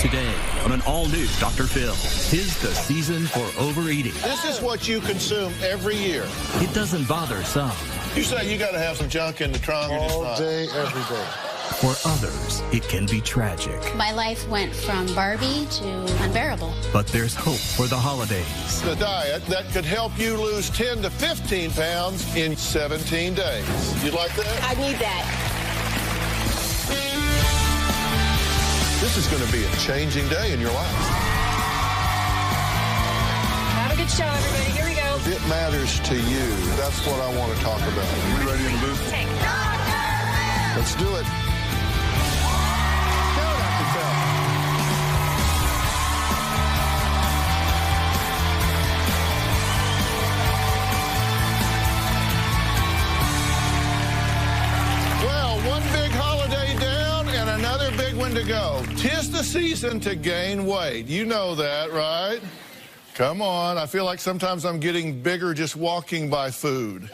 Today on an all-new Dr. Phil, 'tis the season for overeating. This is what you consume every year. It doesn't bother some. You say you got to have some junk in the trunk. All day, every day. For others, it can be tragic. My life went from Barbie to unbearable. But there's hope for the holidays. The diet that could help you lose 10 to 15 pounds in 17 days. You'd like that? I need that. This is going to be a changing day in your life. Have a good show, everybody. Here we go. It matters to you. That's what I want to talk about. Are we ready in the booth? Let's do it. Go, Dr. Phil. Well, one big holiday down and another big one to go. 'Tis the season to gain weight. You know that, right? Come on. I feel like sometimes I'm getting bigger just walking by food.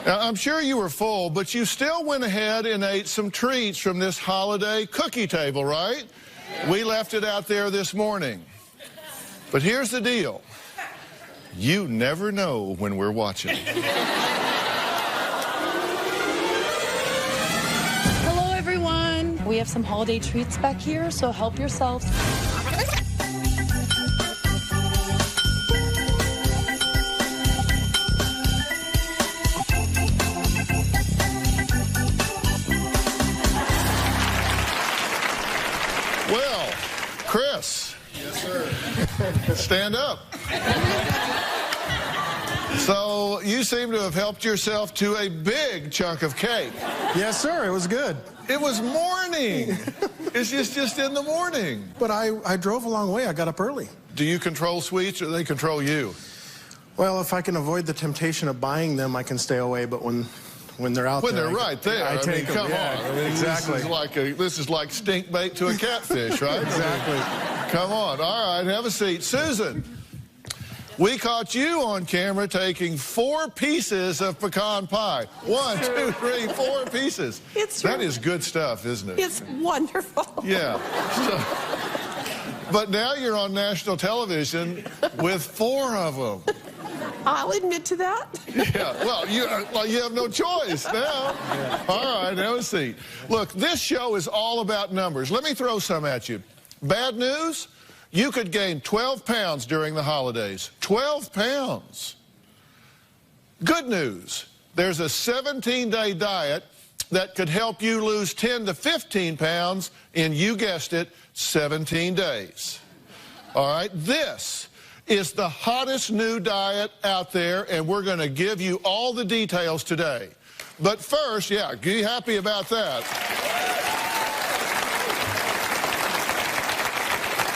Now, I'm sure you were full, but you still went ahead and ate some treats from this holiday cookie table, right? We left it out there this morning. But here's the deal. You never know when we're watching. Hello, everyone. We have some holiday treats back here, so help yourselves. Well, Chris. Yes, sir. Stand up. So you seem to have helped yourself to a big chunk of cake. Yes, sir. It was good. It was morning. It's just in the morning. But I drove a long way. I got up early. Do you control sweets or do they control you? Well, if I can avoid the temptation of buying them, I can stay away. But when they're out When there, they're right there. I take them. Come Yeah, on. I mean, exactly. This is like stink bait to a catfish, right? Exactly. Come on. All right, have a seat. Susan, we caught you on camera taking 4 pieces of pecan pie. 1, 2, 3, 4 pieces. That is good stuff, isn't it? It's wonderful. Yeah. But now you're on national television with 4 of them. I'll admit to that. Yeah, well, you have no choice now. Yeah. All right, have a seat. Look, this show is all about numbers. Let me throw some at you. Bad news, you could gain 12 pounds during the holidays. 12 pounds. Good news, there's a 17-day diet that could help you lose 10 to 15 pounds in, you guessed it, 17 days. All right, this is the hottest new diet out there, and we're going to give you all the details today. But first, yeah, be happy about that.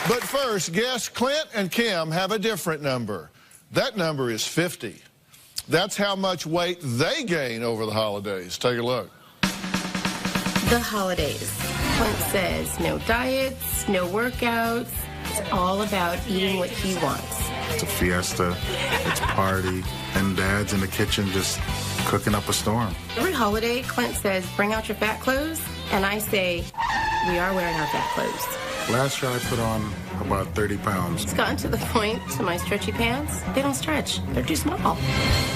But first, guests Clint and Kim have a different number. That number is 50. That's how much weight they gain over the holidays. Take a look. The holidays. Clint says no diets, no workouts. It's all about eating what he wants. It's a fiesta, it's a party, and Dad's in the kitchen just cooking up a storm. Every holiday, Clint says, bring out your fat clothes, and I say, we are wearing our fat clothes. Last year I put on about 30 pounds. It's gotten to the point to my stretchy pants, they don't stretch. They're too small.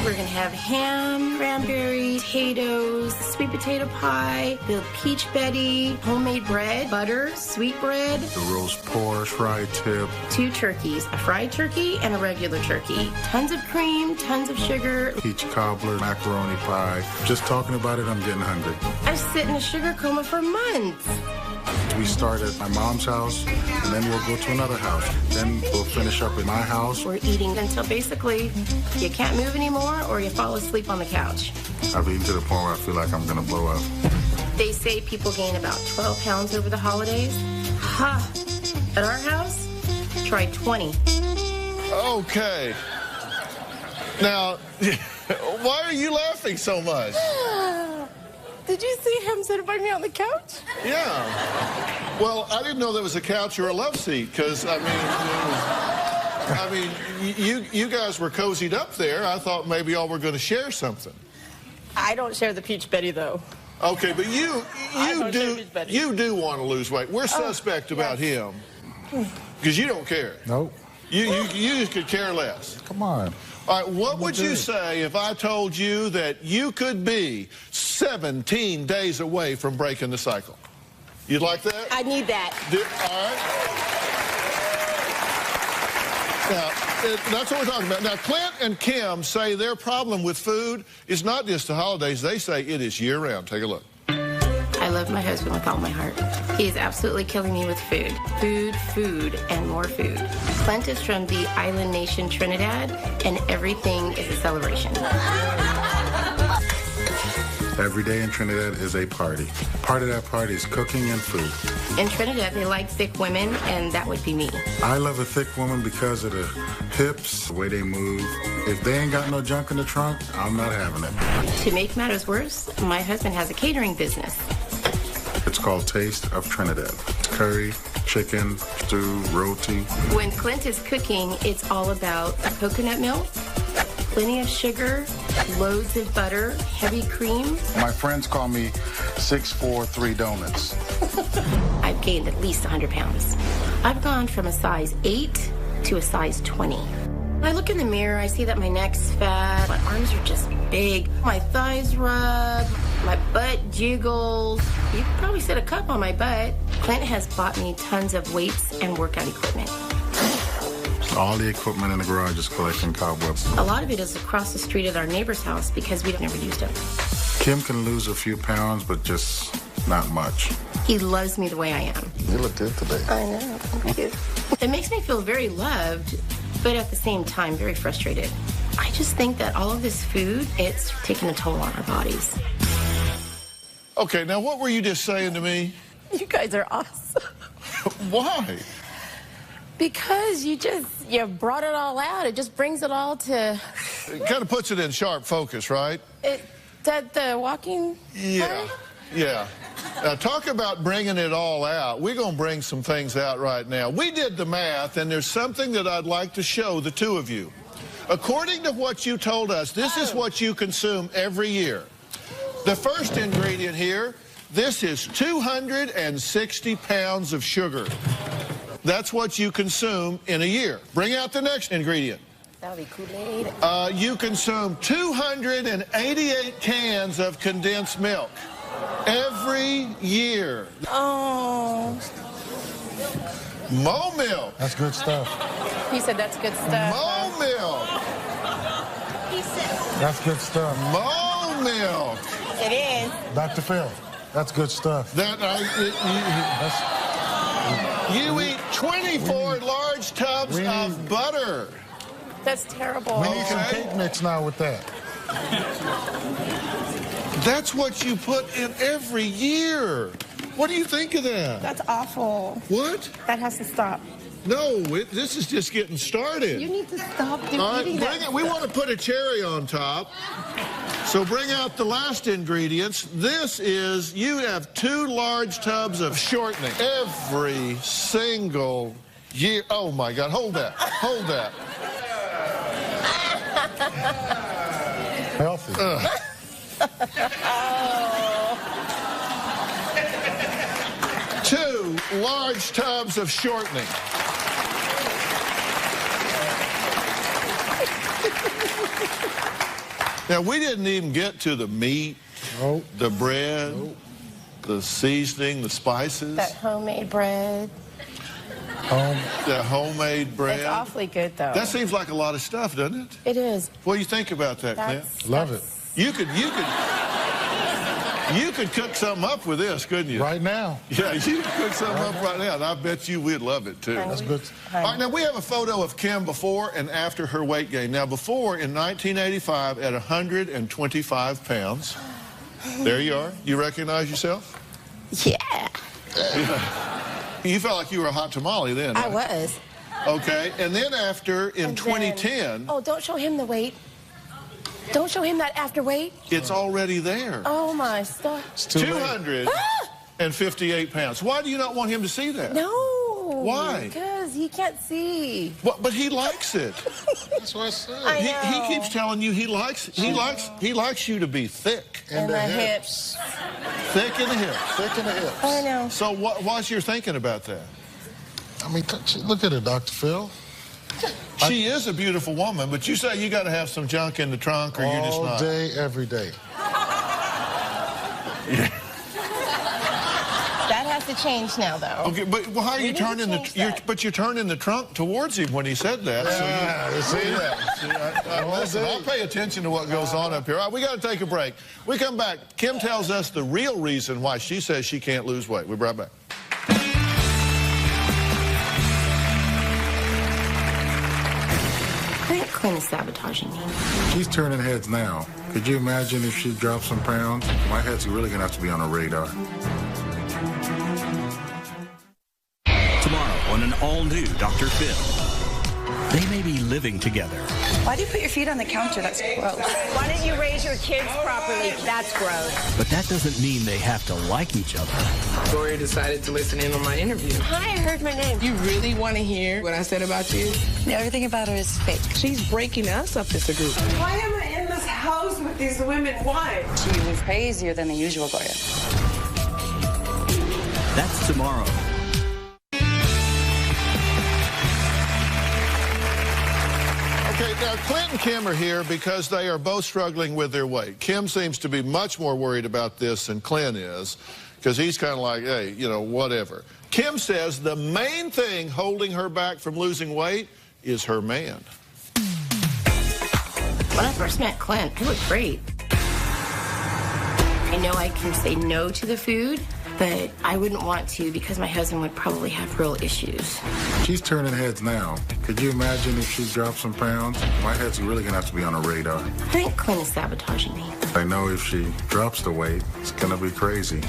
We're going to have ham, cranberry, potatoes, sweet potato pie, the peach Betty, homemade bread, butter, sweet bread. The roast pork, fried tip. 2 turkeys, a fried turkey and a regular turkey. Tons of cream, tons of sugar. Peach cobbler, macaroni pie. Just talking about it, I'm getting hungry. I sit in a sugar coma for months. We start at my mom's house, and then we'll go to another house. Then we'll finish up at my house. We're eating until basically you can't move anymore or you fall asleep on the couch. I've eaten to the point where I feel like I'm going to blow up. They say people gain about 12 pounds over the holidays. Ha! At our house, try 20. Okay. Now, why are you laughing so much? Did you see him sitting by me on the couch? Yeah. Well, I didn't know there was a couch or a love seat, because, you guys were cozied up there. I thought maybe y'all were going to share something. I don't share the peach Betty, though. Okay, but you do want to lose weight. We're suspect about him. Because you don't care. Nope. You just could care less. Come on. All right, what would you say if I told you that you could be 17 days away from breaking the cycle? You'd like that? I need that. All right. Now, that's what we're talking about. Now, Clint and Kim say their problem with food is not just the holidays. They say it is year-round. Take a look. I love my husband with all my heart. He is absolutely killing me with food. Food, food, and more food. Clint is from the island nation Trinidad, and everything is a celebration. Every day in Trinidad is a party. Part of that party is cooking and food. In Trinidad, they like thick women, and that would be me. I love a thick woman because of the hips, the way they move. If they ain't got no junk in the trunk, I'm not having it. To make matters worse, my husband has a catering business. It's called Taste of Trinidad. Curry, chicken, stew, roti. When Clint is cooking, it's all about coconut milk, plenty of sugar, loads of butter, heavy cream. My friends call me 6'4", 3 donuts. I've gained at least 100 pounds. I've gone from a size 8 to a size 20. When I look in the mirror, I see that my neck's fat, my arms are just big, my thighs rub, my butt jiggles. You could probably sit a cup on my butt. Clint has bought me tons of weights and workout equipment. All the equipment in the garage is collecting cobwebs. A lot of it is across the street at our neighbor's house because we've never used it. Kim can lose a few pounds, but just not much. He loves me the way I am. You look good today. I know. Thank you. It makes me feel very loved, but at the same time, very frustrated. I just think that all of this food, it's taking a toll on our bodies. Okay, now what were you just saying to me? You guys are awesome. Why? Because you brought it all out. It just brings it all to... It kind of puts it in sharp focus, right? That the walking Yeah, part? yeah. Now, talk about bringing it all out. We're going to bring some things out right now. We did the math, and there's something that I'd like to show the two of you. According to what you told us, this is what you consume every year. The first ingredient here, this is 260 pounds of sugar. That's what you consume in a year. Bring out the next ingredient. That'll be Kool-Aid. You consume 288 cans of condensed milk every year. Oh. Mo milk. That's good stuff. He said that's good stuff. Mo milk. He said. That's good stuff. Mo milk. It is. Dr. Phil, that's good stuff. You eat 24 large tubs of butter. That's terrible. We need some cake mix now with that. That's what you put in every year. What do you think of that? That's awful. What? That has to stop. No, this is just getting started. You need to stop doing All right, bring that. it. We want to put a cherry on top. So bring out the last ingredients. This is, you have 2 large tubs of shortening every single year. Oh my God, hold that, hold that. Healthy. 2 large tubs of shortening. Now, we didn't even get to the meat, Nope. the bread, the seasoning, the spices. That homemade bread. That homemade bread. It's awfully good, though. That seems like a lot of stuff, doesn't it? It is. What do you think about that, Clint? Love it. You could cook something up with this, couldn't you? Right now. Yeah, you could cook something up right now, and I bet you we'd love it, too. That's good. All right, now we have a photo of Kim before and after her weight gain. Now, before, in 1985, at 125 pounds. There you are. You recognize yourself? Yeah. You felt like you were a hot tamale then, I right? was. Okay, and then after, in 2010... Oh, don't show him the weight. Don't show him that after weight. It's already there. Oh, my stuff. 258 pounds. Why do you not want him to see that? No. Why? Because he can't see. But he likes it. That's what I said. I know. He keeps telling you he likes you to be thick. And the hips. Thick in the hips. Thick in the hips. I know. So what's your thinking about that? I mean, look at her, Dr. Phil. She is a beautiful woman, but you say you got to have some junk in the trunk, or you're just not. All day, every day. Yeah. That has to change now, though. Okay, but how are you turning you're turning the trunk towards him when he said that. Yeah, so you see that. Listen, I'll pay attention to what goes on up here. All right, we got to take a break. We come back. Kim tells us the real reason why she says she can't lose weight. We'll be right back. I think Clint is sabotaging me. She's turning heads now. Could you imagine if she dropped some pounds? My head's really going to have to be on her radar. Tomorrow on an all-new Dr. Phil. They may be living together. Why do you put your feet on the counter? That's gross. Why didn't you raise your kids properly? That's gross. But that doesn't mean they have to like each other. Gloria decided to listen in on my interview. Hi, I heard my name. You really want to hear what I said about you? Everything about her is fake. She's breaking us up as a group. Why am I in this house with these women? Why? She was crazier than the usual, Gloria. That's tomorrow. Okay, now Clint and Kim are here because they are both struggling with their weight. Kim seems to be much more worried about this than Clint is, because he's kind of like, hey, you know, whatever. Kim says the main thing holding her back from losing weight is her man. When I first met Clint, he looked great. I know I can say no to the food, but I wouldn't want to because my husband would probably have real issues. She's turning heads now. Could you imagine if she dropped some pounds? My head's really going to have to be on her radar. I think Clint is sabotaging me. I know if she drops the weight, it's going to be crazy.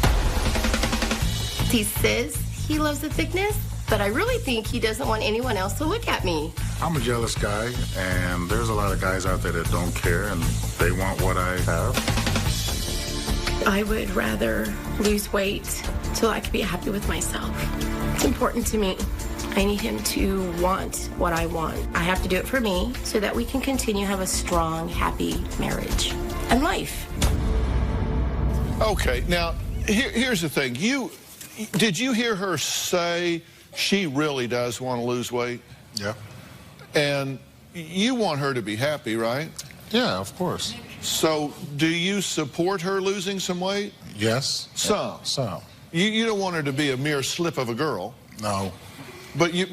He says he loves the thickness, but I really think he doesn't want anyone else to look at me. I'm a jealous guy, and there's a lot of guys out there that don't care, and they want what I have. I would rather lose weight so I could be happy with myself. It's important to me. I need him to want what I want. I have to do it for me so that we can continue to have a strong, happy marriage and life. Okay, now, here's the thing. Did you hear her say she really does want to lose weight? Yeah. And you want her to be happy, right? Yeah, of course. So, do you support her losing some weight? Yes. Some. Some. You don't want her to be a mere slip of a girl. No. But you...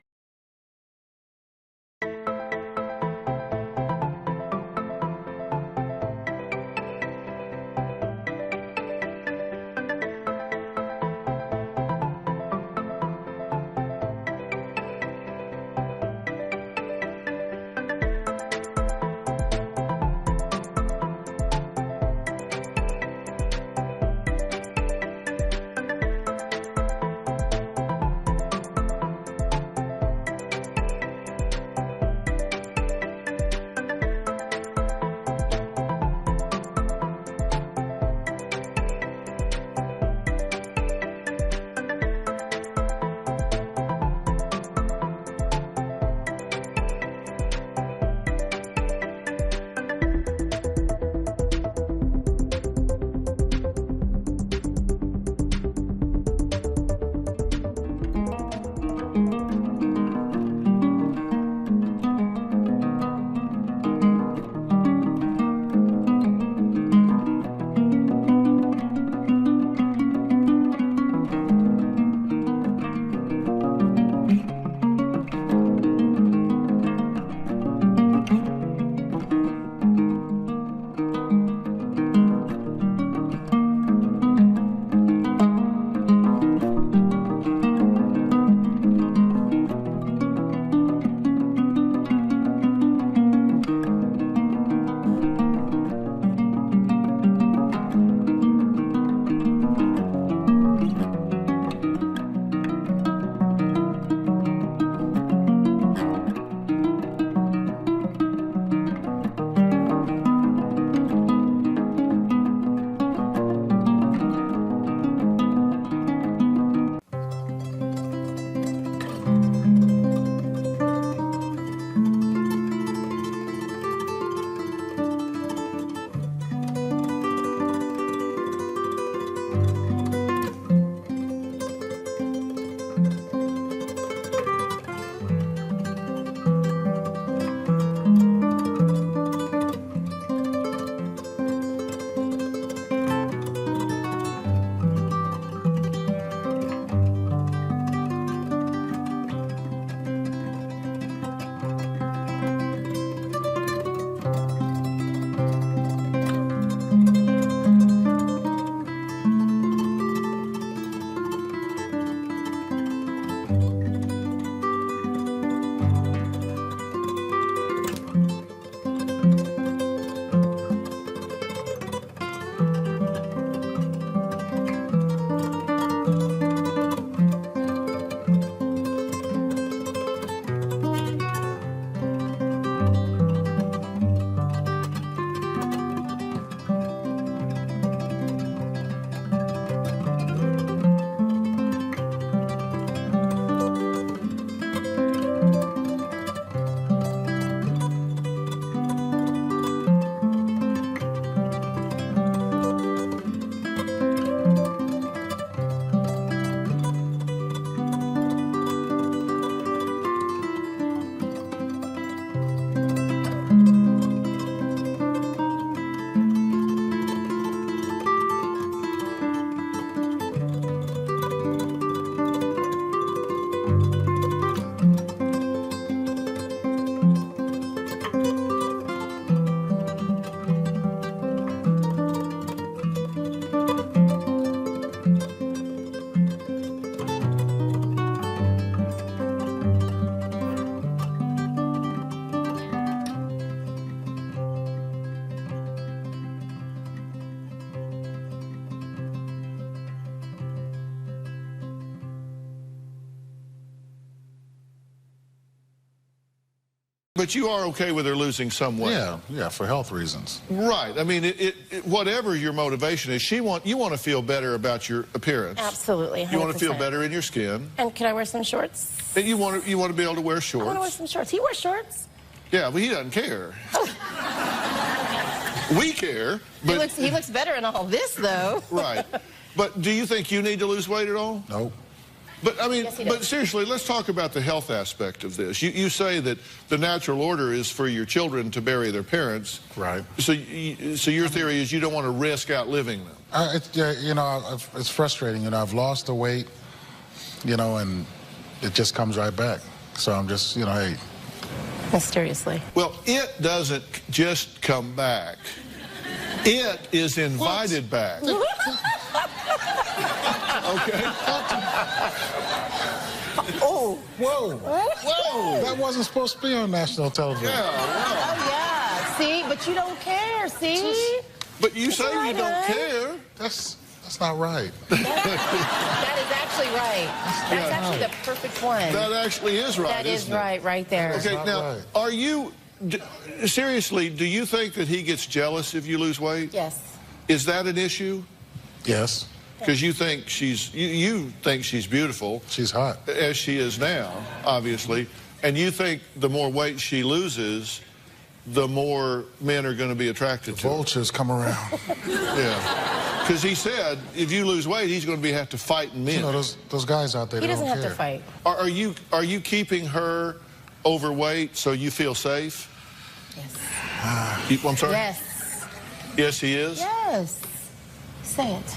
But you are okay with her losing some weight? Yeah, for health reasons. Right. I mean, whatever your motivation is, you want to feel better about your appearance. Absolutely, 100%. You want to feel better in your skin. And can I wear some shorts? And you want to be able to wear shorts. I want to wear some shorts. He wears shorts. Yeah, but he doesn't care. We care. But he looks better in all this, though. Right. But do you think you need to lose weight at all? No. But, I mean, yes, but seriously, let's talk about the health aspect of this. You say that the natural order is for your children to bury their parents. Right. So your theory is you don't want to risk outliving them. You know, it's frustrating. You know, I've lost the weight, you know, and it just comes right back. So I'm just, you know, hey. Mysteriously. Well, it doesn't just come back. It is invited back. Okay. Oh. Whoa. Whoa. That wasn't supposed to be on national television. Yeah. Oh, yeah. See? But you don't care, see? But you say you don't care. That's not right. That is actually right. That's actually the perfect one. That actually is right, That is isn't it? right there. Okay, now, right. are you... Seriously, do you think that he gets jealous if you lose weight? Yes. Is that an issue? Yes. Because you think you think she's beautiful. She's hot. As she is now, obviously. And you think the more weight she loses, the more men are going to be attracted to her. Vultures come around. Yeah. Because he said if you lose weight, he's going to have to fight men. You know, those guys out there, He they doesn't don't have care. to fight. Are you keeping her overweight so you feel safe? Yes. I'm sorry? Yes. Yes, he is? Yes. Say it.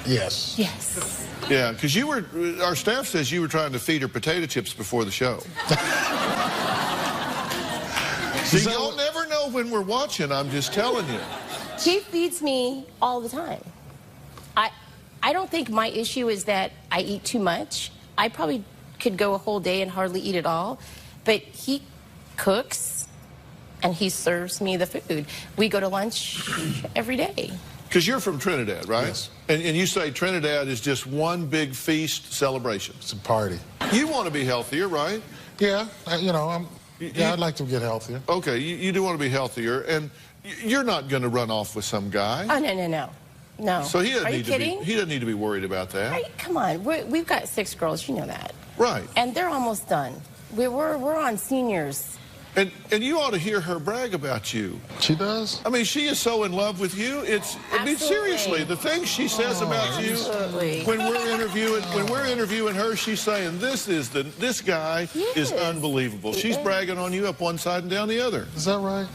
Yes. Yes. Yeah, because our staff says you were trying to feed her potato chips before the show. See, y'all never know when we're watching, I'm just telling you. She feeds me all the time. I don't think my issue is that I eat too much. I probably could go a whole day and hardly eat at all. But he cooks and he serves me the food. We go to lunch every day. Because you're from Trinidad, right? Yes. And you say Trinidad is just one big feast celebration. It's a party. You want to be healthier, right? Yeah, you know, I'd like to get healthier. Okay, you do want to be healthier, and you're not going to run off with some guy. Oh, no. No. So he doesn't Are you kidding? he doesn't need to be worried about that. Come on. We've got 6 girls. You know that. Right. And they're almost done. We're on seniors. And you ought to hear her brag about you. She does? I mean, she is so in love with you. I mean, seriously, the things she says about you when we're interviewing her, she's saying this guy is unbelievable. She's bragging on you up one side and down the other. Is that right?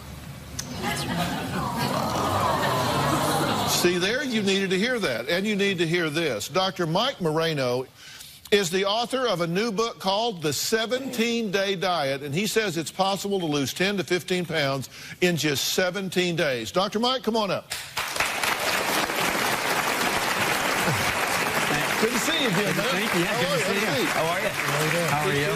That's right. See there, you needed to hear that, and you need to hear this. Dr. Mike Moreno is the author of a new book called The 17-Day Diet, and he says it's possible to lose 10 to 15 pounds in just 17 days. Dr. Mike, come on up. Good to see you again, man. Thank you. Yeah, good to see you. How are you? How are you?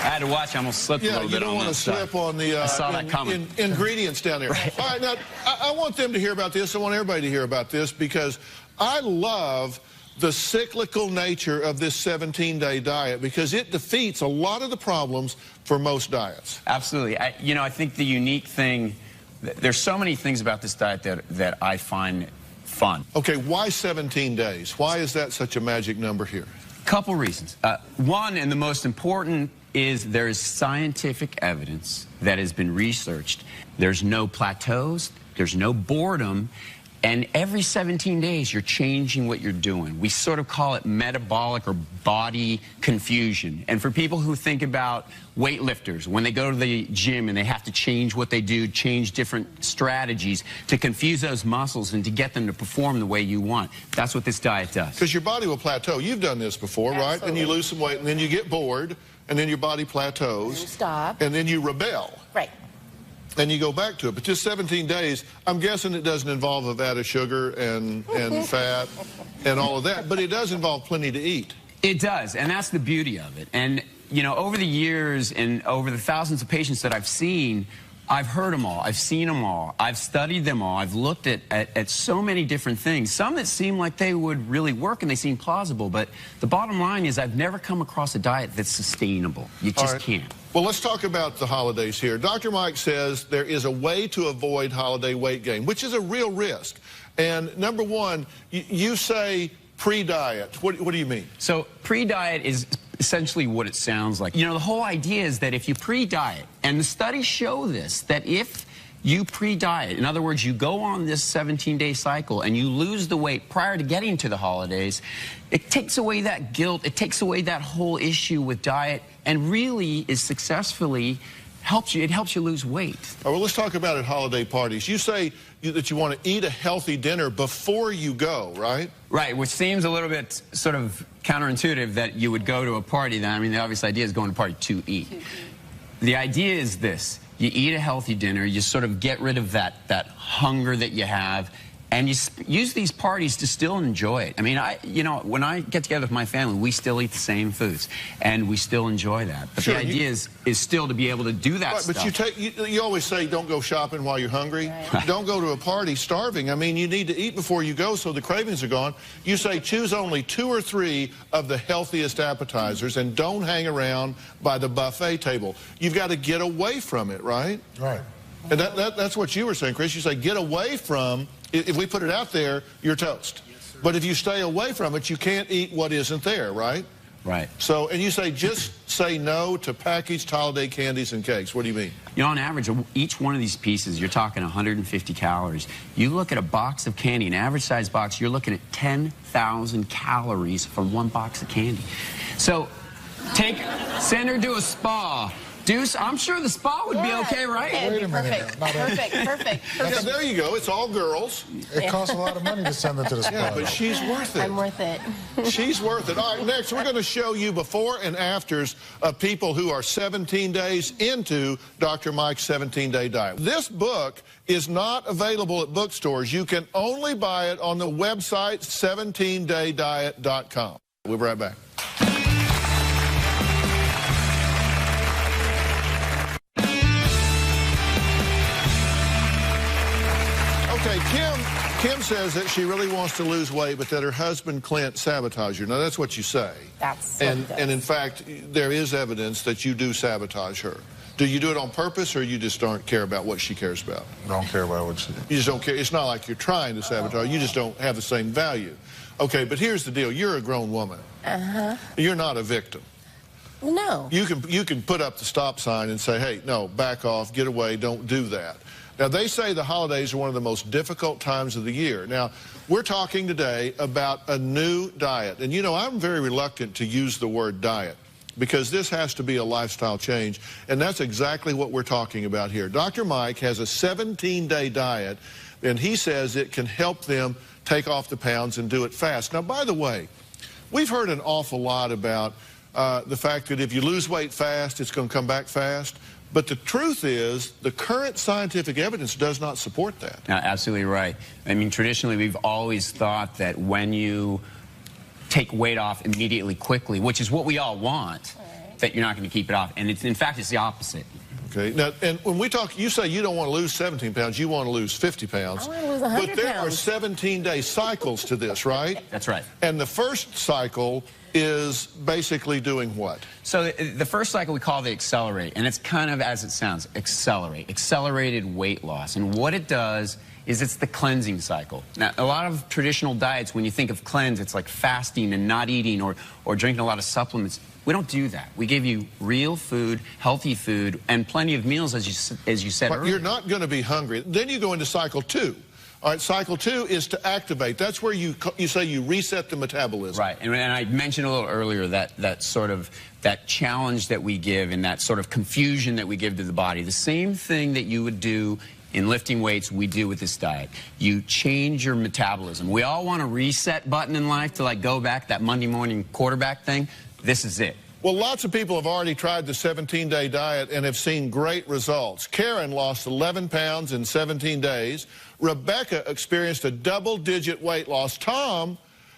I had to watch. I almost slipped a little bit on this. Yeah, you don't want to slip on the I saw that coming. Ingredients down there. Right. All right, now, I want them to hear about this. I want everybody to hear about this because I love the cyclical nature of this 17-day diet because it defeats a lot of the problems for most diets. Absolutely. I think the unique thing, there's so many things about this diet that I find fun. Okay, why 17 days? Why is that such a magic number here? Couple reasons. One, and the most important, is there is scientific evidence that has been researched. There's no plateaus, there's no boredom, and every 17 days you're changing what you're doing. We sort of call it metabolic or body confusion. And for people who think about weightlifters, when they go to the gym and they have to change what they do, change different strategies to confuse those muscles and to get them to perform the way you want, that's what this diet does. Because your body will plateau. You've done this before, right? And you lose some weight, and then you get bored, and then your body plateaus. You stop. And then you rebel. Right. And you go back to it. But just 17 days, I'm guessing it doesn't involve a vat of sugar and fat and all of that. But it does involve plenty to eat. It does, and that's the beauty of it. And, you know, over the years and over the thousands of patients that I've seen, I've heard them all. I've seen them all. I've studied them all. I've looked at so many different things. Some that seem like they would really work and they seem plausible. But the bottom line is I've never come across a diet that's sustainable. You just can't. Well, let's talk about the holidays here. Dr. Mike says there is a way to avoid holiday weight gain, which is a real risk. And number one, you say pre-diet. What do you mean? So pre-diet is essentially what it sounds like. You know, the whole idea is that if you pre-diet, and the studies show this, that if you pre-diet, in other words, you go on this 17-day cycle and you lose the weight prior to getting to the holidays, it takes away that guilt, it takes away that whole issue with diet, and really is successfully helps you lose weight. All right, well, let's talk about at holiday parties. You say that you want to eat a healthy dinner before you go, right? Right, which seems a little bit sort of counterintuitive that you would go to a party. Then, I mean, the obvious idea is going to a party to eat. The idea is this. You eat a healthy dinner, you sort of get rid of that hunger that you have, and you use these parties to still enjoy it. I mean, you know, when I get together with my family, we still eat the same foods, and we still enjoy that. But the idea is still to be able to do that stuff. But you always say don't go shopping while you're hungry. Right. Don't go to a party starving. I mean, you need to eat before you go so the cravings are gone. You say choose only 2 or 3 of the healthiest appetizers and don't hang around by the buffet table. You've got to get away from it, right? Right. And that's what you were saying, Chris. You say get away from. If we put it out there, you're toast. Yes, but if you stay away from it, you can't eat what isn't there, right? Right. So, and you say just say no to packaged holiday candies and cakes. What do you mean? You know, on average, each one of these pieces, you're talking 150 calories. You look at a box of candy, an average size box, you're looking at 10,000 calories from one box of candy. So, send her to a spa. Deuce, I'm sure the spa would be okay, right? Wait a minute. Perfect. Yeah, there you go. It's all girls. It costs a lot of money to send them to the spa. Yeah, but she's worth it. I'm worth it. She's worth it. All right, next we're going to show you before and afters of people who are 17 days into Dr. Mike's 17-day diet. This book is not available at bookstores. You can only buy it on the website 17daydiet.com. We'll be right back. Okay, Kim says that she really wants to lose weight, but that her husband, Clint, sabotaged her. Now, that's what you say. That's and in fact, there is evidence that you do sabotage her. Do you do it on purpose, or you just don't care about what she cares about? I don't care about what she... You just don't care. It's not like you're trying to sabotage. You just don't have the same value. Okay, but here's the deal. You're a grown woman. Uh-huh. You're not a victim. No. You can put up the stop sign and say, hey, no, back off, get away, don't do that. Now, they say the holidays are one of the most difficult times of the year. Now, we're talking today about a new diet. And, you know, I'm very reluctant to use the word diet because this has to be a lifestyle change. And that's exactly what we're talking about here. Dr. Mike has a 17-day diet, and he says it can help them take off the pounds and do it fast. Now, by the way, we've heard an awful lot about the fact that if you lose weight fast, it's going to come back fast. But the truth is, the current scientific evidence does not support that. Absolutely right. I mean, traditionally, we've always thought that when you take weight off immediately, quickly, which is what we all want, that you're not going to keep it off. And in fact, it's the opposite. Okay. Now, and when we talk, you say you don't want to lose 17 pounds, you want to lose 50 pounds. I want to lose 100 But there pounds. are 17-day cycles to this, right? That's right. And the first cycle is basically doing what? So the first cycle we call the accelerate, and it's kind of as it sounds, accelerate, accelerated weight loss. And what it does is it's the cleansing cycle. Now, a lot of traditional diets, when you think of cleanse, it's like fasting and not eating or drinking a lot of supplements. We don't do that. We give you real food, healthy food, and plenty of meals, as you said But earlier. you're not going to be hungry. Then you go into cycle 2. All right, cycle 2 is to activate. That's where you say you reset the metabolism. Right, and I mentioned a little earlier that challenge that we give and that sort of confusion that we give to the body. The same thing that you would do in lifting weights, we do with this diet. You change your metabolism. We all want a reset button in life to like go back, that Monday morning quarterback thing. This is it. Well, lots of people have already tried the 17-day diet and have seen great results. Karen lost 11 pounds in 17 days. Rebecca experienced a double-digit weight loss. Tom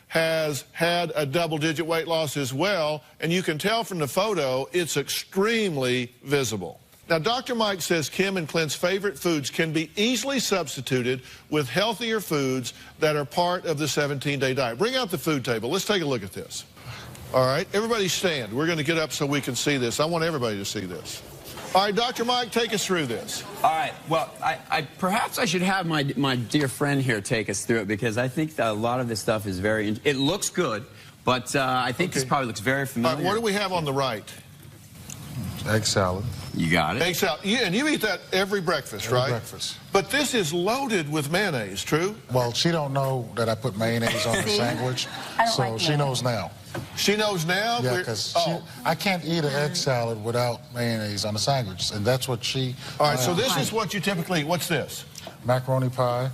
has had a double-digit weight loss as well, and you can tell from the photo it's extremely visible. Now, Dr. Mike says Kim and Clint's favorite foods can be easily substituted with healthier foods that are part of the 17-day diet. Bring out the food table. Let's take a look at this. All right, everybody stand. We're going to get up so we can see this. I want everybody to see this. All right, Dr. Mike, take us through this. All right. Well, perhaps I should have my dear friend here take us through it, because I think that a lot of this stuff is very... It looks good, but I think this probably looks very familiar. All right, what do we have on the right? Egg salad. You got it. Egg salad. Yeah, and you eat that every breakfast, right? Every breakfast. But this is loaded with mayonnaise, true? Well, she don't know that I put mayonnaise on the sandwich, so she knows now. She knows now? Yeah, because I can't eat an egg salad without mayonnaise on the sandwich, and that's what she... All right, so this is what you typically eat. What's this? Macaroni pie,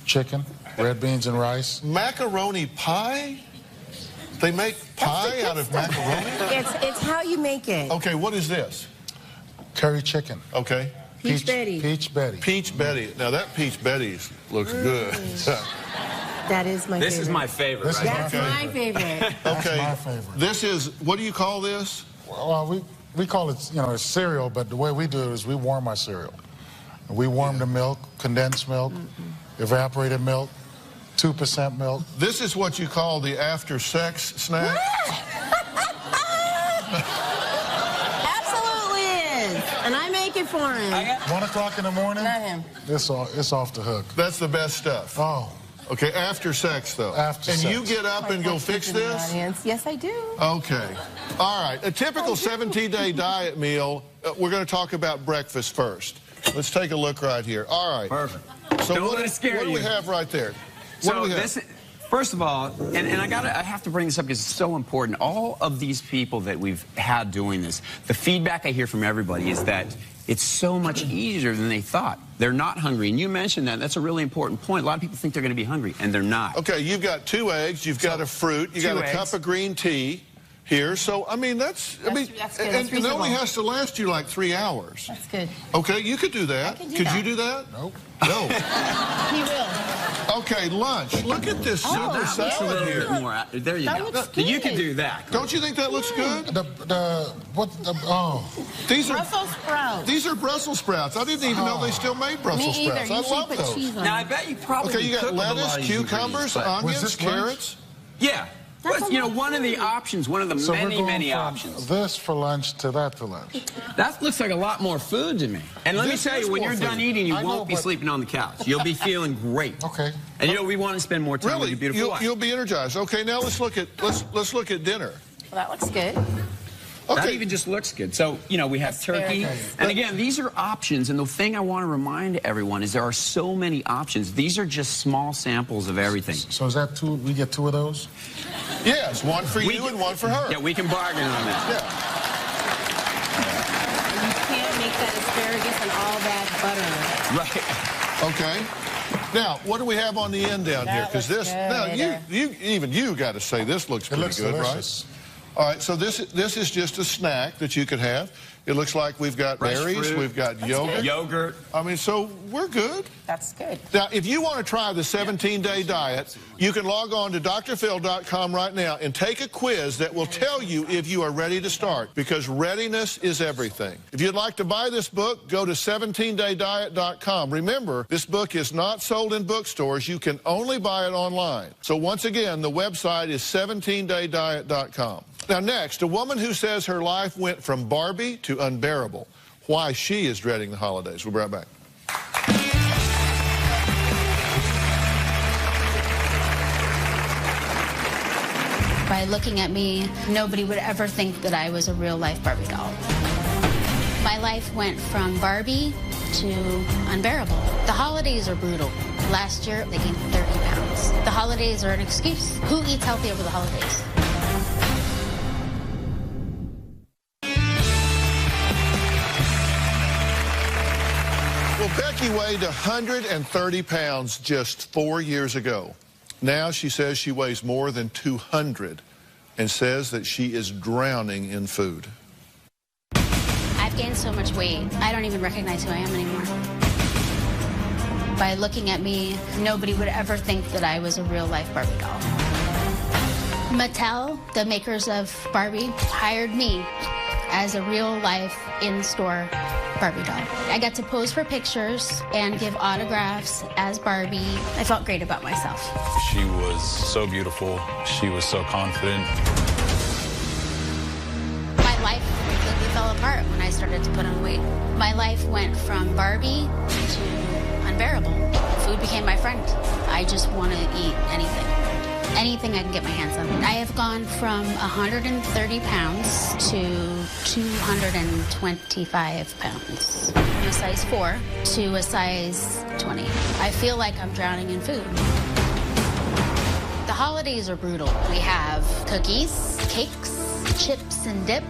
chicken, red beans and rice. Macaroni pie? They make pie out of macaroni? It's how you make it. Okay, what is this? Curry chicken. Okay. Peach Betty. Peach Betty. Peach Betty. Now, that Peach Betty looks good. That is my favorite. This is my favorite. That's my favorite. Okay. That's my favorite. This is, what do you call this? Well, we call it, you know, it's cereal, but the way we do it is we warm our cereal. We warm the milk, condensed milk, evaporated milk, 2% milk. This is what you call the after-sex snack? Absolutely is. And I make it for him. 1 o'clock in the morning? Not him. It's off the hook. That's the best stuff. Oh. Okay, after sex, though. After sex. And you get up My and go fix this? Yes, I do. Okay. All right. A typical 17-day diet meal, we're going to talk about breakfast first. Let's take a look right here. All right. Perfect. So what do we have right there? So this, first of all, and I have to bring this up because it's so important. All of these people that we've had doing this, the feedback I hear from everybody is that it's so much easier than they thought. They're not hungry, and you mentioned that. That's a really important point. A lot of people think they're going to be hungry, and they're not. Okay, you've got 2 eggs, you've got a fruit, you got a cup of green tea here. So, I mean, that's good. And it only has to last you like 3 hours. That's good. Okay, you could do that. Could you do that? Nope. No. He will. Okay, lunch. Look at this super salad here. There you go. You can do that. Don't you think that looks good? These are Brussels sprouts. These are Brussels sprouts. I didn't even know they still made Brussels sprouts. I love those. Now, I bet you probably Okay, you got lettuce, cucumbers, onions, carrots. Yeah. But, you know, one of the options, one of the many options. This for lunch to that for lunch. That looks like a lot more food to me. And let me tell you, when you're done eating, you won't be sleeping on the couch. You'll be feeling great. Okay. And you know, we want to spend more time with your beautiful wife. You'll be energized. Okay, now let's look at dinner. Well, that looks good. Okay. That even just looks good. So, you know, we have turkey. And again, these are options. And the thing I want to remind everyone is there are so many options. These are just small samples of everything. So is that 2? We get 2 of those? Yes, one for you and one for her. Yeah, we can bargain on that. Yeah. You can't make that asparagus and all that butter. Right. Okay. Now, what do we have on the end down here? Because this, now you got to say this looks pretty good, delicious. Right? All right, so this is just a snack that you could have. It looks like we've got berries, we've got yogurt. I mean, so we're good. That's good. Now, if you want to try the 17-day diet, you can log on to drphil.com right now and take a quiz that will tell you if you are ready to start, because readiness is everything. If you'd like to buy this book, go to 17daydiet.com. Remember, this book is not sold in bookstores. You can only buy it online. So once again, the website is 17daydiet.com. Now next, a woman who says her life went from Barbie to unbearable. Why she is dreading the holidays. We'll be right back. By looking at me, nobody would ever think that I was a real-life Barbie doll. My life went from Barbie to unbearable. The holidays are brutal. Last year, they gained 30 pounds. The holidays are an excuse. Who eats healthy over the holidays? Well, Becky weighed 130 pounds just 4 years ago. Now she says she weighs more than 200 and says that she is drowning in food. I've gained so much weight, I don't even recognize who I am anymore. By looking at me, nobody would ever think that I was a real-life Barbie doll. Mattel, the makers of Barbie, hired me as a real-life, in-store Barbie doll. I got to pose for pictures and give autographs as Barbie. I felt great about myself. She was so beautiful. She was so confident. My life completely fell apart when I started to put on weight. My life went from Barbie to unbearable. Food became my friend. I just want to eat anything. Anything I can get my hands on. I have gone from 130 pounds to 225 pounds. From a size 4 to a size 20. I feel like I'm drowning in food. The holidays are brutal. We have cookies, cakes, chips and dip,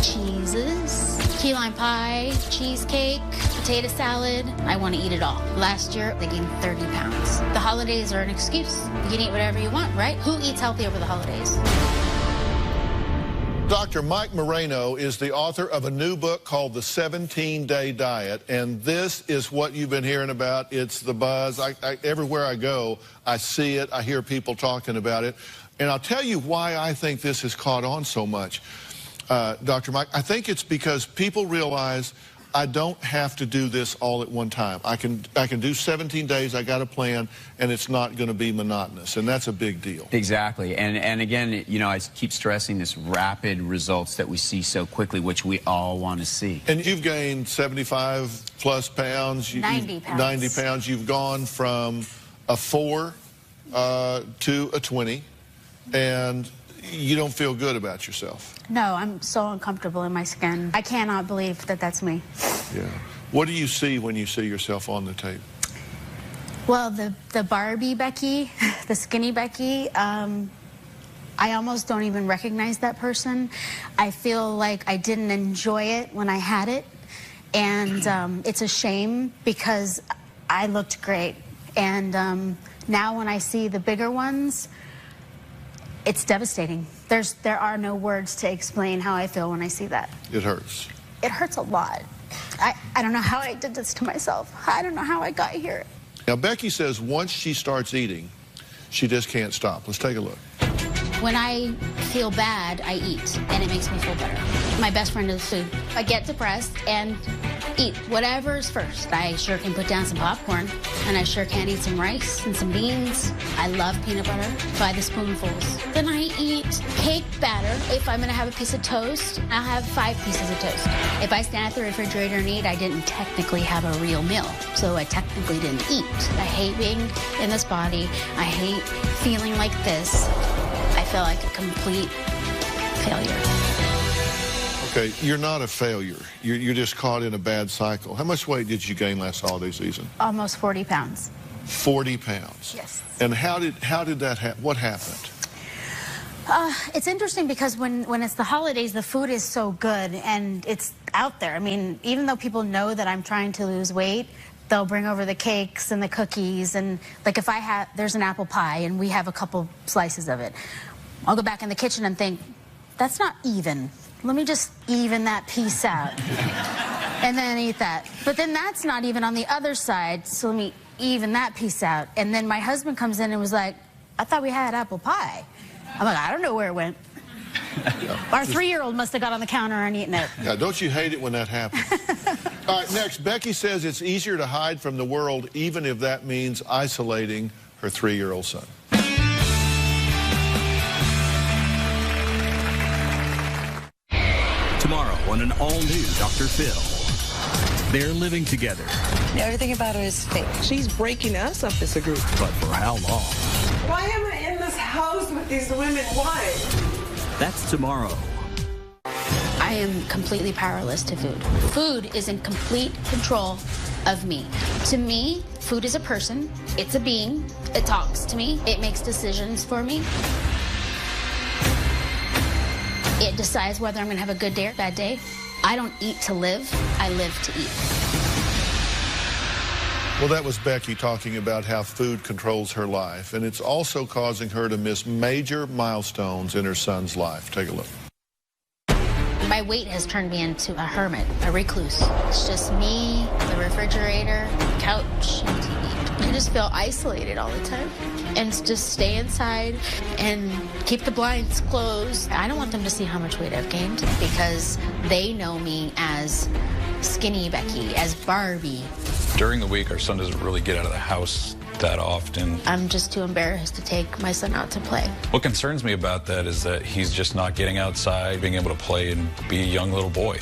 cheeses, key lime pie, cheesecake, potato salad. I want to eat it all. Last year, I gained 30 pounds. The holidays are an excuse. You can eat whatever you want, right? Who eats healthy over the holidays? Dr. Mike Moreno is the author of a new book called The 17-Day Diet, and this is what you've been hearing about. It's the buzz. Everywhere I go, I see it. I hear people talking about it. And I'll tell you why I think this has caught on so much, Dr. Mike. I think it's because people realize I don't have to do this all at one time. I can do 17 days, I got a plan, and it's not going to be monotonous, and that's a big deal. Exactly, and again, you know, I keep stressing this rapid results that we see so quickly, which we all want to see. And you've gained 75 plus pounds. 90 pounds. 90 pounds. You've gone from a 4 to a 20, and you don't feel good about yourself. No, I'm so uncomfortable in my skin. I cannot believe that that's me. Yeah. What do you see when you see yourself on the tape? Well, the Barbie Becky, the skinny Becky, I almost don't even recognize that person. I feel like I didn't enjoy it when I had it. And it's a shame because I looked great. And now when I see the bigger ones, it's devastating. There are no words to explain how I feel when I see that. It hurts. It hurts a lot. I don't know how I did this to myself. I don't know how I got here. Now, Becky says once she starts eating, she just can't stop. Let's take a look. When I feel bad, I eat, and it makes me feel better. My best friend is food. I get depressed and eat whatever's first. I sure can put down some popcorn, and I sure can eat some rice and some beans. I love peanut butter by the spoonfuls. Then I eat cake batter. If I'm gonna have a piece of toast, I'll have 5 pieces of toast. If I stand at the refrigerator and eat, I didn't technically have a real meal, so I technically didn't eat. I hate being in this body. I hate feeling like this. I feel like a complete failure. Okay, you're not a failure. You're just caught in a bad cycle. How much weight did you gain last holiday season? Almost 40 pounds. 40 pounds? Yes. And how did that happen? What happened? It's interesting because when it's the holidays, the food is so good and it's out there. I mean, even though people know that I'm trying to lose weight, they'll bring over the cakes and the cookies, and like if there's an apple pie and we have a couple slices of it, I'll go back in the kitchen and think, that's not even. Let me just even that piece out and then eat that. But then that's not even on the other side, so let me even that piece out. And then my husband comes in and was like, I thought we had apple pie. I'm like, I don't know where it went. Our 3-year-old must have got on the counter and eaten it. Yeah, don't you hate it when that happens? All right, next, Becky says it's easier to hide from the world, even if that means isolating her 3-year-old son. Tomorrow on an all-new Dr. Phil. They're living together. Everything about her is fake. She's breaking us up as a group. But for how long? Why am I in this house with these women? Why? That's tomorrow. I am completely powerless to food. Food is in complete control of me. To me, food is a person. It's a being. It talks to me. It makes decisions for me. It decides whether I'm going to have a good day or bad day. I don't eat to live. I live to eat. Well, that was Becky talking about how food controls her life, and it's also causing her to miss major milestones in her son's life. Take a look. My weight has turned me into a hermit, a recluse. It's just me, the refrigerator, couch, and TV. I just feel isolated all the time. And just stay inside and keep the blinds closed. I don't want them to see how much weight I've gained because they know me as Skinny Becky, as Barbie. During the week, our son doesn't really get out of the house that often. I'm just too embarrassed to take my son out to play. What concerns me about that is that he's just not getting outside, being able to play and be a young little boy.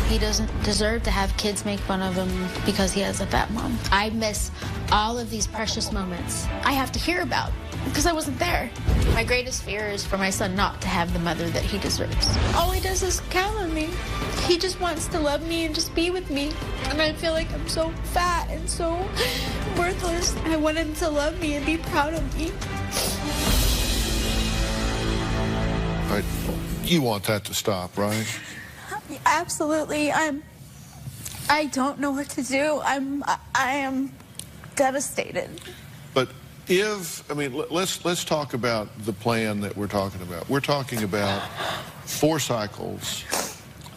He doesn't deserve to have kids make fun of him because he has a fat mom. I miss all of these precious moments I have to hear about because I wasn't there. My greatest fear is for my son not to have the mother that he deserves. All he does is count on me. He just wants to love me and just be with me. And I feel like I'm so fat and so worthless. I want him to love me and be proud of me. Right. You want that to stop, right? Absolutely. I don't know what to do. I am devastated. But let's talk about the plan that we're talking about. We're talking about 4 cycles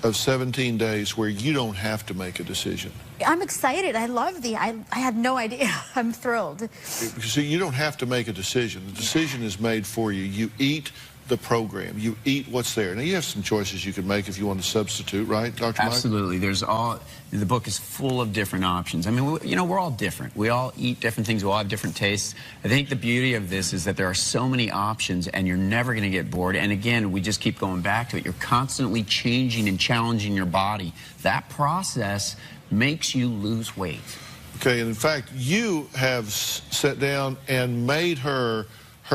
of 17 days where you don't have to make a decision. I'm excited. I love I had no idea. I'm thrilled. So you don't have to make a decision. The decision is made for you. You eat the program. You eat what's there. Now, you have some choices you can make if you want to substitute, right, Dr. Mike? Absolutely. The book is full of different options. I mean, we're all different. We all eat different things. We all have different tastes. I think the beauty of this is that there are so many options, and you're never going to get bored. And again, we just keep going back to it. You're constantly changing and challenging your body. That process makes you lose weight. Okay, and in fact, you have sat down and made her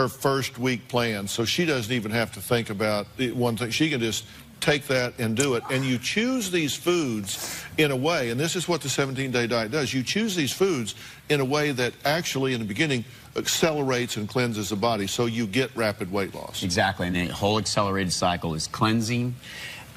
first week plan, so she doesn't even have to think about one thing. She can just take that and do it. And you choose these foods in a way, and this is what the 17-day diet does, you choose these foods in a way that actually, in the beginning, accelerates and cleanses the body, so you get rapid weight loss. Exactly, and the whole accelerated cycle is cleansing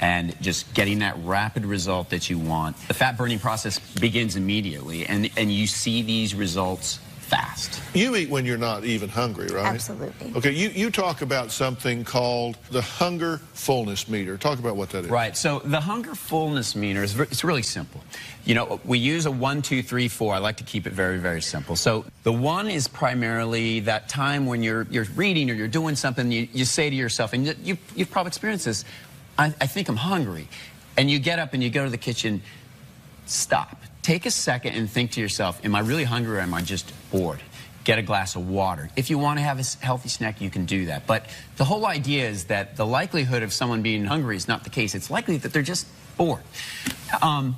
and just getting that rapid result that you want. The fat-burning process begins immediately, and you see these results fast. You eat when you're not even hungry, right? Absolutely. Okay, you talk about something called the hunger fullness meter. Talk about what that is. Right, so the hunger fullness meter it's really simple. You know, we use a 1, 2, 3, 4. I like to keep it very, very simple. So the 1 is primarily that time when you're reading or you're doing something, you say to yourself, and you've probably experienced this, I think I'm hungry. And you get up and you go to the kitchen. Stop. Take a second and think to yourself, am I really hungry or am I just bored? Get a glass of water. If you want to have a healthy snack, you can do that. But the whole idea is that the likelihood of someone being hungry is not the case. It's likely that they're just bored. And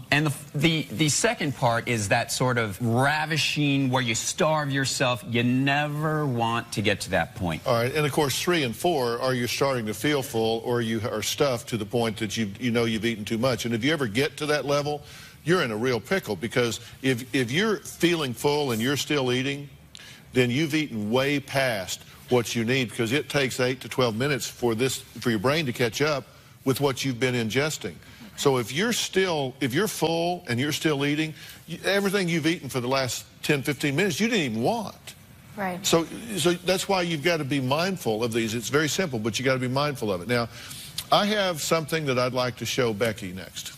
the second part is that sort of ravishing where you starve yourself. You never want to get to that point. All right, and of course 3 and 4 are you starting to feel full or you are stuffed to the point that you know you've eaten too much. And if you ever get to that level, you're in a real pickle, because if you're feeling full and you're still eating, then you've eaten way past what you need, because it takes 8 to 12 minutes for your brain to catch up with what you've been ingesting. So if you're full and you're still eating, everything you've eaten for the last 10, 15 minutes, you didn't even want. Right. So that's why you've got to be mindful of these. It's very simple, but you got to be mindful of it. Now, I have something that I'd like to show Becky next.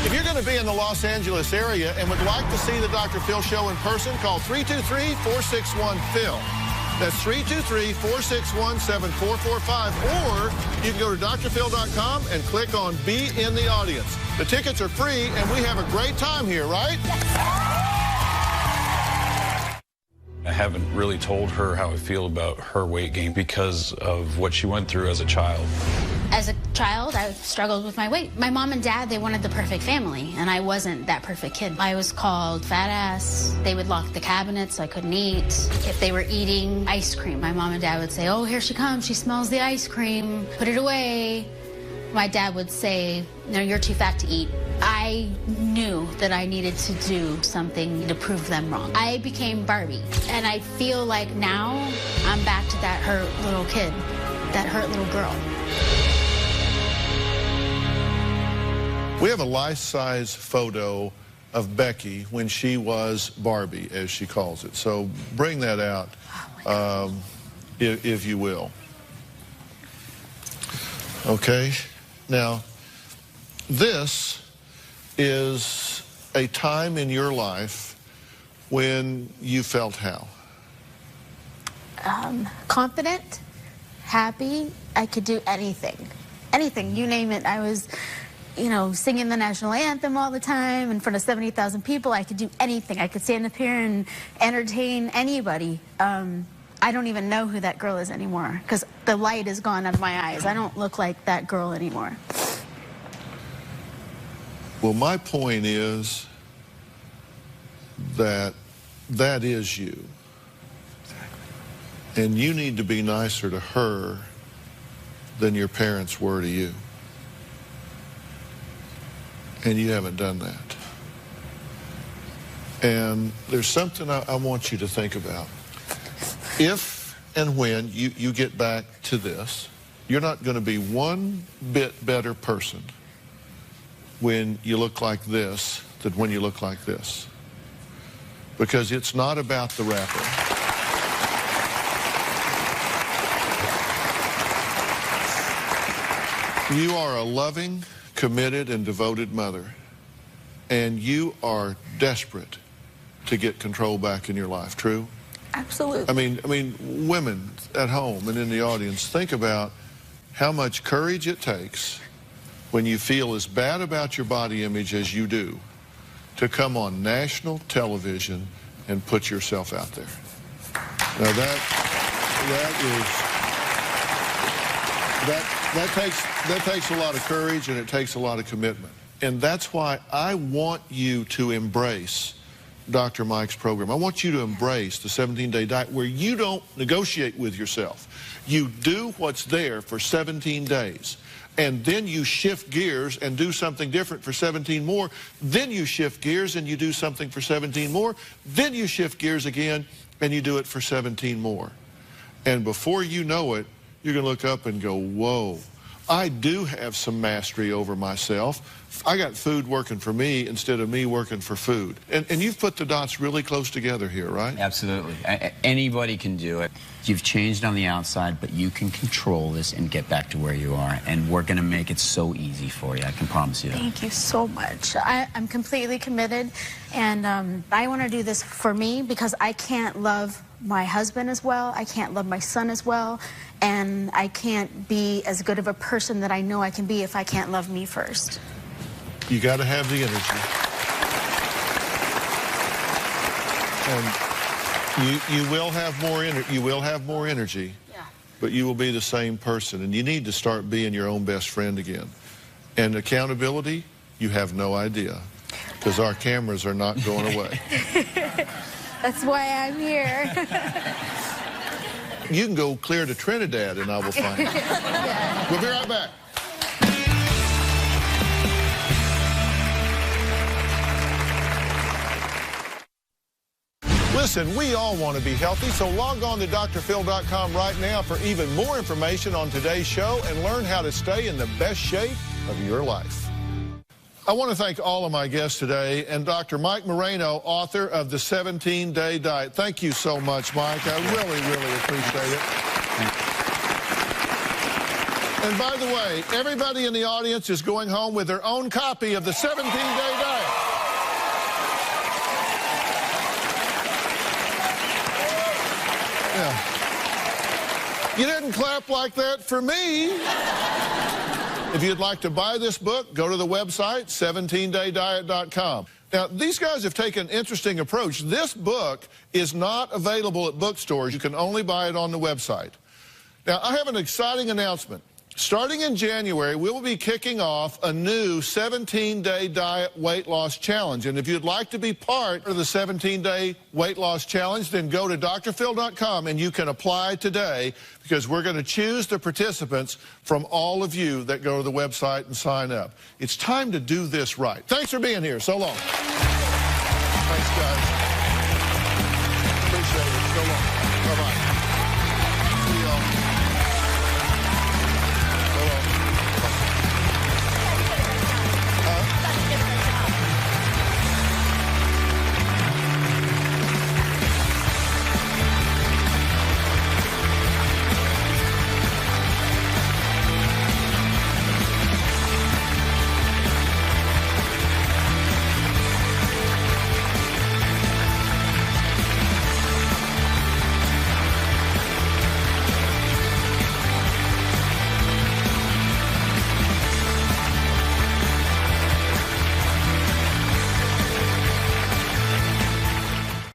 If you're going to be in the Los Angeles area and would like to see the Dr. Phil Show in person, call 323-461-PHIL. That's 323-461-7445. Or you can go to drphil.com and click on Be in the Audience. The tickets are free, and we have a great time here, right? I haven't really told her how I feel about her weight gain because of what she went through as a child. As a child, I struggled with my weight. My mom and dad, they wanted the perfect family, and I wasn't that perfect kid. I was called fat ass. They would lock the cabinets so I couldn't eat. If they were eating ice cream, my mom and dad would say, oh, here she comes. She smells the ice cream. Put it away. My dad would say, no, you're too fat to eat. I knew that I needed to do something to prove them wrong. I became Barbie, and I feel like now I'm back to that hurt little kid, that hurt little girl. We have a life-size photo of Becky when she was Barbie, as she calls it. So bring that out. if you will. Okay? Now, this is a time in your life when you felt how? Confident, happy. I could do anything. Anything, you name it. I was, you know, singing the national anthem all the time in front of 70,000 people. I could do anything. I could stand up here and entertain anybody. I don't even know who that girl is anymore because the light is gone out of my eyes. I don't look like that girl anymore. Well, my point is that is you. And you need to be nicer to her than your parents were to you. And you haven't done that. And there's something I want you to think about. If and when you get back to this, you're not going to be one bit better person when you look like this than when you look like this. Because it's not about the wrapper. You are a loving, committed, and devoted mother. And you are desperate to get control back in your life. True? Absolutely. I mean, women at home and in the audience, think about how much courage it takes when you feel as bad about your body image as you do to come on national television and put yourself out there. Now that takes a lot of courage, and it takes a lot of commitment. And that's why I want you to embrace Dr. Mike's program. I want you to embrace the 17-day diet where you don't negotiate with yourself. You do what's there for 17 days. And then you shift gears and do something different for 17 more. Then you shift gears and you do something for 17 more. Then you shift gears again and you do it for 17 more. And before you know it, you're going to look up and go, whoa, I do have some mastery over myself. I got food working for me instead of me working for food. And you've put the dots really close together here, right? Absolutely. Anybody can do it. You've changed on the outside, but you can control this and get back to where you are. And we're going to make it so easy for you. I can promise you that. Thank you so much. I'm completely committed. And I want to do this for me because I can't love my husband as well. I can't love my son as well. And I can't be as good of a person that I know I can be if I can't love me first. You got to have the energy. And you will have more energy. Yeah. But you will be the same person. And you need to start being your own best friend again. And accountability, you have no idea. Because our cameras are not going away. That's why I'm here. You can go clear to Trinidad and I will find you. Yeah. We'll be right back. Listen, we all want to be healthy, so log on to drphil.com right now for even more information on today's show and learn how to stay in the best shape of your life. I want to thank all of my guests today and Dr. Mike Moreno, author of The 17-Day Diet. Thank you so much, Mike. I really, really appreciate it. And by the way, everybody in the audience is going home with their own copy of The 17-Day Diet. Yeah. You didn't clap like that for me. If you'd like to buy this book, go to the website, 17daydiet.com. Now, these guys have taken an interesting approach. This book is not available at bookstores. You can only buy it on the website. Now, I have an exciting announcement. Starting in January, we will be kicking off a new 17-day diet weight loss challenge. And if you'd like to be part of the 17-day weight loss challenge, then go to drphil.com and you can apply today because we're going to choose the participants from all of you that go to the website and sign up. It's time to do this right. Thanks for being here. So long. Thanks, guys.